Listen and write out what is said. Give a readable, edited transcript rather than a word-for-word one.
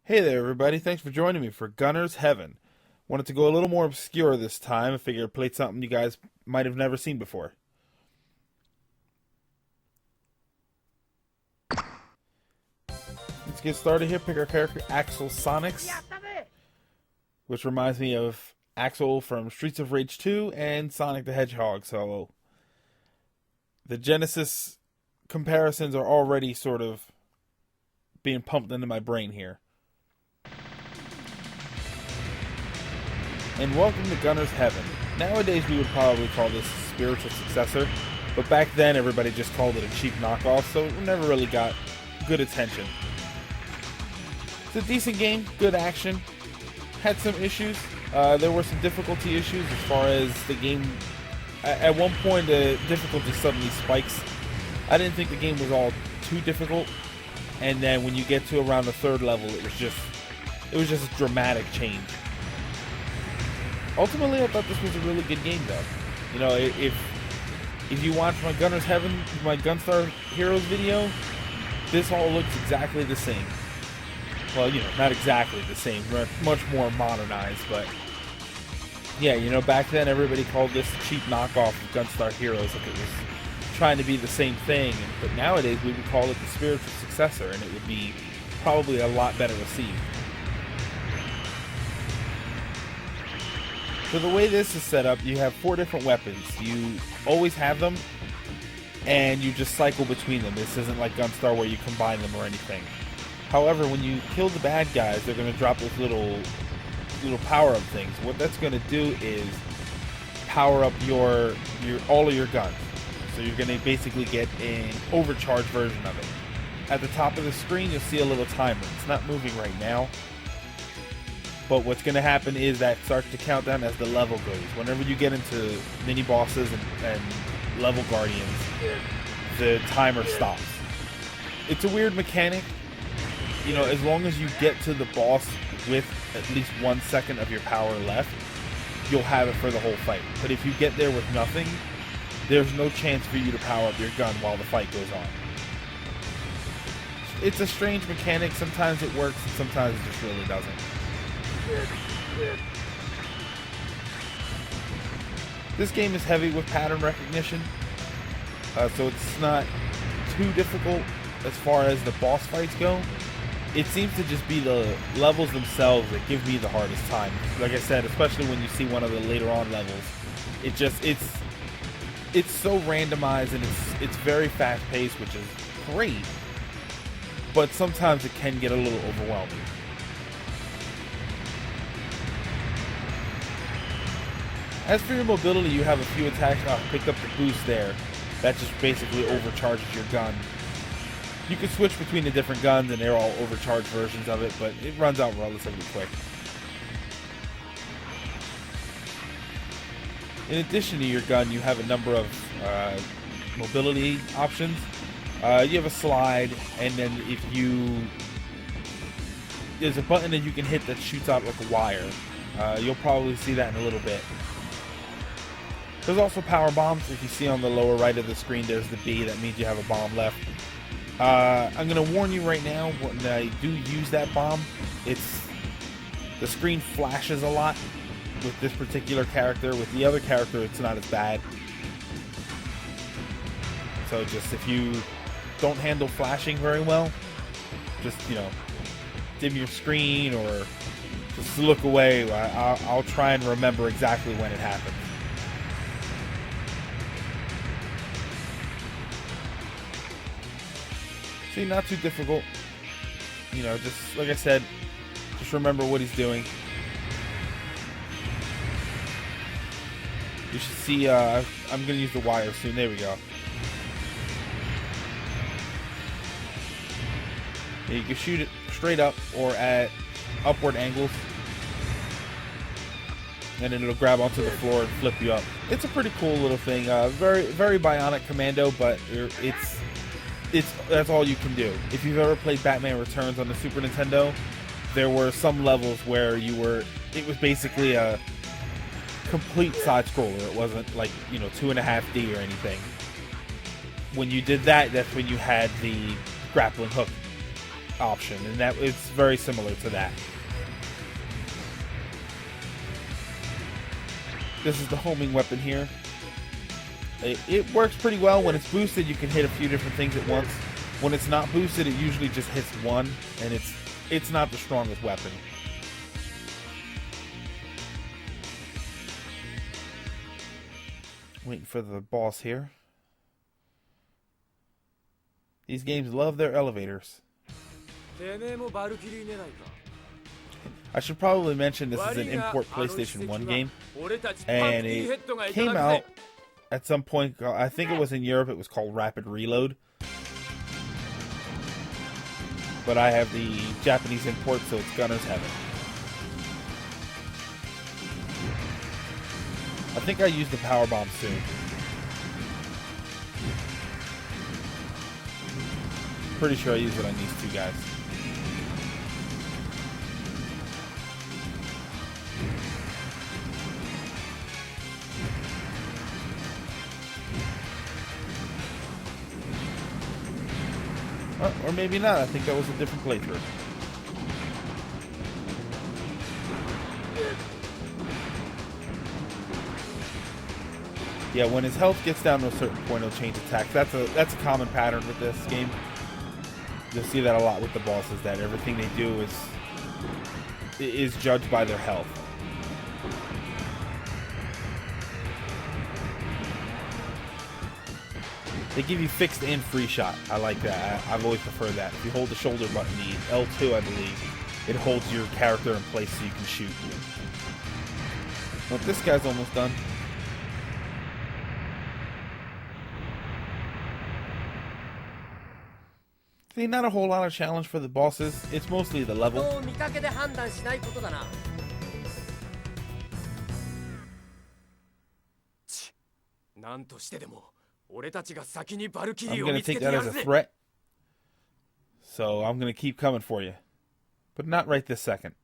Hey there, everybody. Thanks for joining me for Gunner's Heaven. Wanted to go a little more obscure this time. I figured I'd play something you guys might have never seen before. Let's get started here. Pick our character, Axel Sonics, which reminds me of Axel from Streets of Rage 2 and Sonic the Hedgehog. So the Genesis comparisons are already sort of being pumped into my brain here. And welcome to Gunner's Heaven. Nowadays we would probably call this a spiritual successor, but back then everybody just called it a cheap knockoff, so it never really got good attention. It's a decent game, good action, had some issues. There were some difficulty issues as far as the game. At one point the difficulty suddenly spikes. I didn't think the game was all too difficult, and then when you get to around the third level it was just a dramatic change. Ultimately, I thought this was a really good game, though. You know, if you watch my Gunner's Heaven, my Gunstar Heroes video, this all looks exactly the same. Well, you know, not exactly the same, much more modernized, but yeah, you know, back then everybody called this a cheap knockoff of Gunstar Heroes, like it was trying to be the same thing. But nowadays, we would call it the spiritual successor, and it would be probably a lot better received. So the way this is set up, you have 4 different weapons. You always have them, and you just cycle between them. This isn't like Gunstar where you combine them or anything. However, when you kill the bad guys, they're going to drop those little power-up things. What that's going to do is power up all of your guns. So you're going to basically get an overcharged version of it. At the top of the screen, you'll see a little timer. It's not moving right now. But what's going to happen is that starts to count down as the level goes. Whenever you get into mini bosses and level guardians, the timer stops. It's a weird mechanic. You know, as long as you get to the boss with at least 1 second of your power left, you'll have it for the whole fight. But if you get there with nothing, there's no chance for you to power up your gun while the fight goes on. It's a strange mechanic. Sometimes it works and sometimes it just really doesn't. This game is heavy with pattern recognition, so it's not too difficult as far as the boss fights go. It seems to just be the levels themselves that give me the hardest time. Like I said, especially when you see one of the later on levels, it's so randomized and it's very fast paced, which is great, but sometimes it can get a little overwhelming. As for your mobility, you have a few attacks. I picked up the boost there. That just basically overcharges your gun. You can switch between the different guns and they're all overcharged versions of it, but it runs out relatively quick. In addition to your gun, you have a number of mobility options. You have a slide, and then there's a button that you can hit that shoots out like a wire. You'll probably see that in a little bit. There's also power bombs. If you see on the lower right of the screen, there's the B. That means you have a bomb left. I'm going to warn you right now, when I do use that bomb, the screen flashes a lot with this particular character. With the other character, it's not as bad. So just if you don't handle flashing very well, just, you know, dim your screen or just look away. I'll try and remember exactly when it happens. See, not too difficult. You know, just like I said, just remember what he's doing. You should see, I'm going to use the wire soon. There we go. You can shoot it straight up or at upward angles, and then it'll grab onto the floor and flip you up. It's a pretty cool little thing. Very, very Bionic Commando, but that's all you can do. If you've ever played Batman Returns on the Super Nintendo, there were some levels where it was basically a complete side scroller. It wasn't like, you know, 2.5D or anything. When you did that, that's when you had the grappling hook. option, and that it's very similar to that. This is the homing weapon here. It works pretty well. When it's boosted, you can hit a few different things at once. When it's not boosted, it usually just hits one, and it's not the strongest weapon. Waiting for the boss here. These games love their elevators. I should probably mention this is an import PlayStation 1 game, and it came out at some point. I think it was in Europe. It was called Rapid Reload, but I have the Japanese import, so it's Gunner's Heaven. I think I use the power bomb soon. Pretty sure I use it on these two guys. Or maybe not. I think that was a different playthrough. Yeah, when his health gets down to a certain point, he'll change attacks. That's a common pattern with this game. You'll see that a lot with the bosses, that everything they do is judged by their health. They give you fixed and free shot. I like that. I've always preferred that. If you hold the shoulder button, the L2, I believe, it holds your character in place so you can shoot. Well, this guy's almost done. See, not a whole lot of challenge for the bosses. It's mostly the level. I'm going to take that as a threat. So I'm going to keep coming for you. But not right this second.